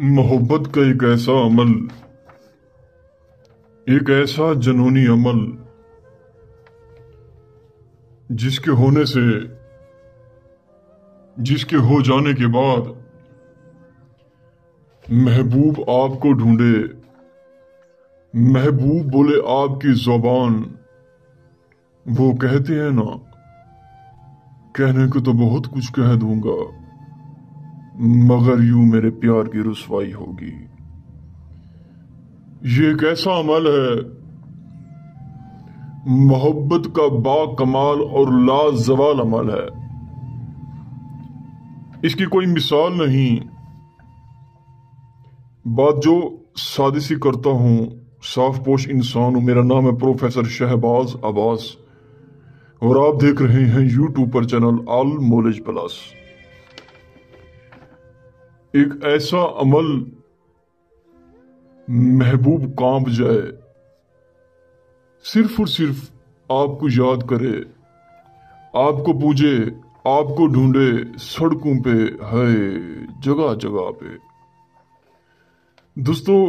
मोहब्बत का एक ऐसा अमल, एक ऐसा जनूनी अमल जिसके होने से, जिसके हो जाने के बाद महबूब आपको ढूंढे, महबूब बोले आपकी जुबान। वो कहते हैं ना, कहने को तो बहुत कुछ कह दूंगा मगर यूं मेरे प्यार की रुसवाई होगी। ये एक ऐसा अमल है, मोहब्बत का बाकमाल और लाजवाल अमल है। इसकी कोई मिसाल नहीं। बात जो सादिसी करता हूं, साफ पोश इंसान हूं। मेरा नाम है प्रोफेसर शहबाज अब्बास और आप देख रहे हैं यूट्यूब पर चैनल ऑल नॉलेज प्लस। एक ऐसा अमल, महबूब कांप जाए, सिर्फ और सिर्फ आपको याद करे, आपको पूजे, आपको ढूंढे सड़कों पे, है जगह जगह पे। दोस्तों,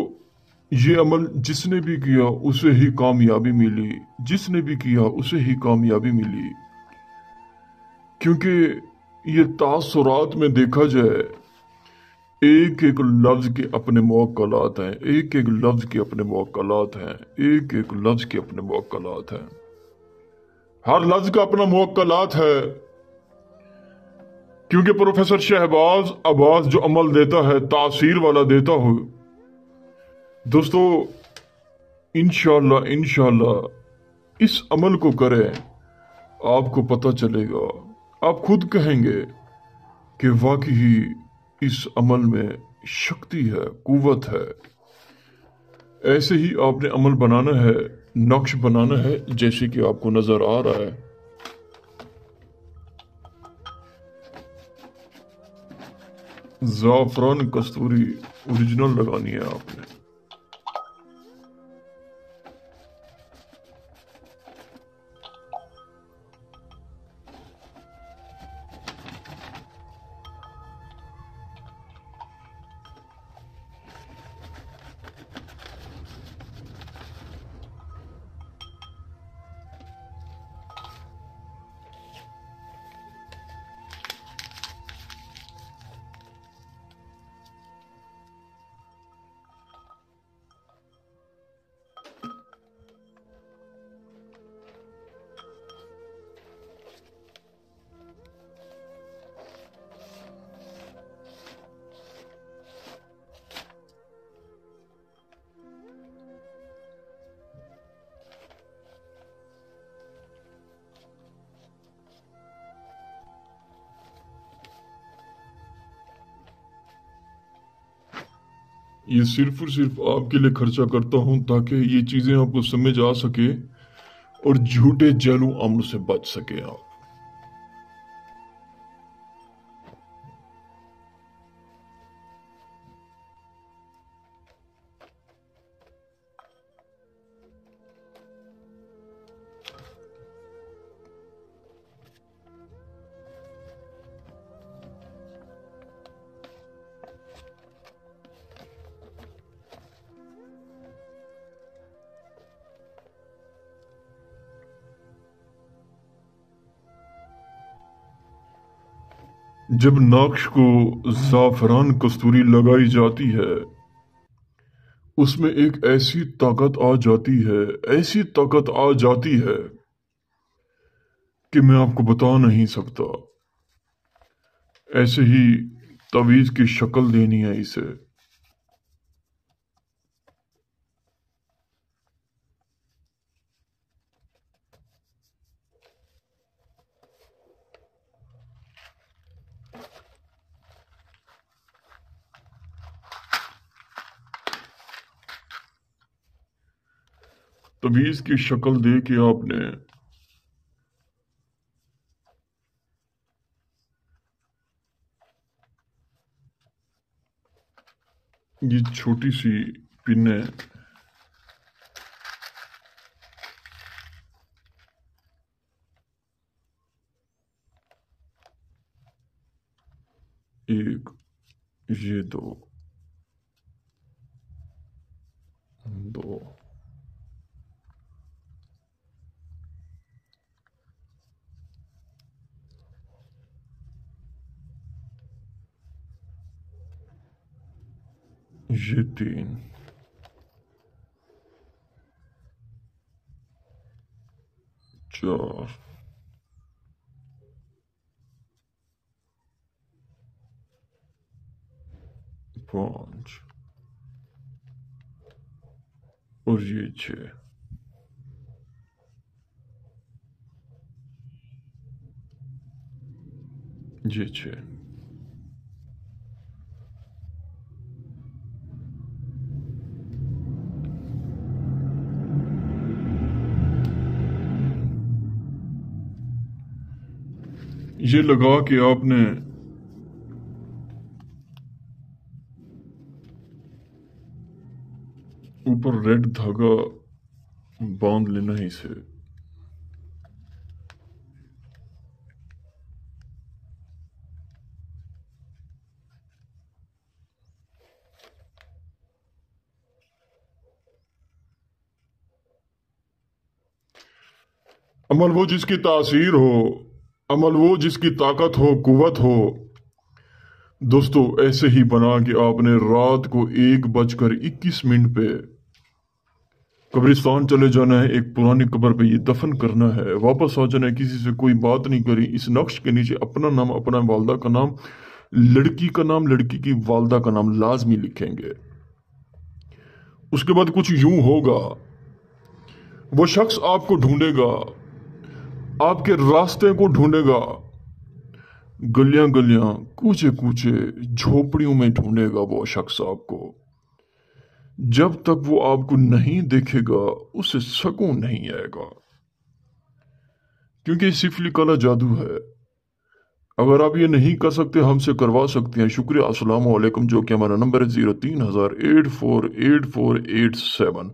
ये अमल जिसने भी किया उसे ही कामयाबी मिली, जिसने भी किया उसे ही कामयाबी मिली। क्योंकि ये तासुरात में देखा जाए, एक एक लफ्ज के अपने मुवक्कलात हैं, एक एक लफ्ज के अपने मुवक्कलात हैं, एक एक लफ्ज के अपने मुवक्कलात हैं। हर लफ्ज का अपना मुवक्कलात है। क्योंकि प्रोफेसर शहबाज अब्बास जो अमल देता है, तासीर वाला देता हो। दोस्तों, इंशाल्लाह इंशाल्लाह इस अमल को करें, आपको पता चलेगा, आप खुद कहेंगे कि वाकई ही इस अमल में शक्ति है, कुव्वत है। ऐसे ही आपने अमल बनाना है, नक्श बनाना है, जैसे कि आपको नजर आ रहा है। ज़ाफ़रान कस्तूरी ओरिजिनल लगानी है आपने। ये सिर्फ और सिर्फ आपके लिए खर्चा करता हूं ताकि ये चीजें आपको समझ आ सके और झूठे जालू अमल से बच सके आप। जब नक्श को ज़ाफ़रान कस्तूरी लगाई जाती है, उसमें एक ऐसी ताकत आ जाती है, ऐसी ताकत आ जाती है कि मैं आपको बता नहीं सकता। ऐसे ही तवीज की शक्ल देनी है इसे। तवीज की शक्ल दे के आपने ये छोटी सी पिन है, एक, ये दो, یہ 3 4 5 اور یہ 6 یہ 6 یہ لگا کہ آپ نے اوپر ریڈ دھاگا باندھ لینا ہی سے عمل وہ جس کی تاثیر ہو، عمل وہ جس کی طاقت ہو، قوت ہو۔ دوستو ایسے ہی بنا کہ آپ نے رات کو 1:21 پہ قبرستان چلے جانا ہے، ایک پرانی قبر پہ یہ دفن کرنا ہے، واپس آ جانا ہے، کسی سے کوئی بات نہیں کری، اس نقش کے نیچے اپنا نام، اپنا والدہ کا نام، لڑکی کا نام، لڑکی کی والدہ کا نام لازمی لکھیں گے۔ اس کے بعد کچھ یوں ہوگا، وہ شخص آپ کو ڈھونڈے گا، آپ کے راستے کو ڈھونڈے گا، گلیاں گلیاں، کوچے کوچے، جھوپڑیوں میں ڈھونڈے گا وہ شخص آپ کو۔ جب تک وہ آپ کو نہیں دیکھے گا اسے سکون نہیں آئے گا، کیونکہ سفلی کالا جادو ہے۔ اگر آپ یہ نہیں کر سکتے ہم سے کروا سکتے ہیں۔ شکریہ، السلام علیکم، جو کہ ہمارا نمبر ہے 03,000 848487۔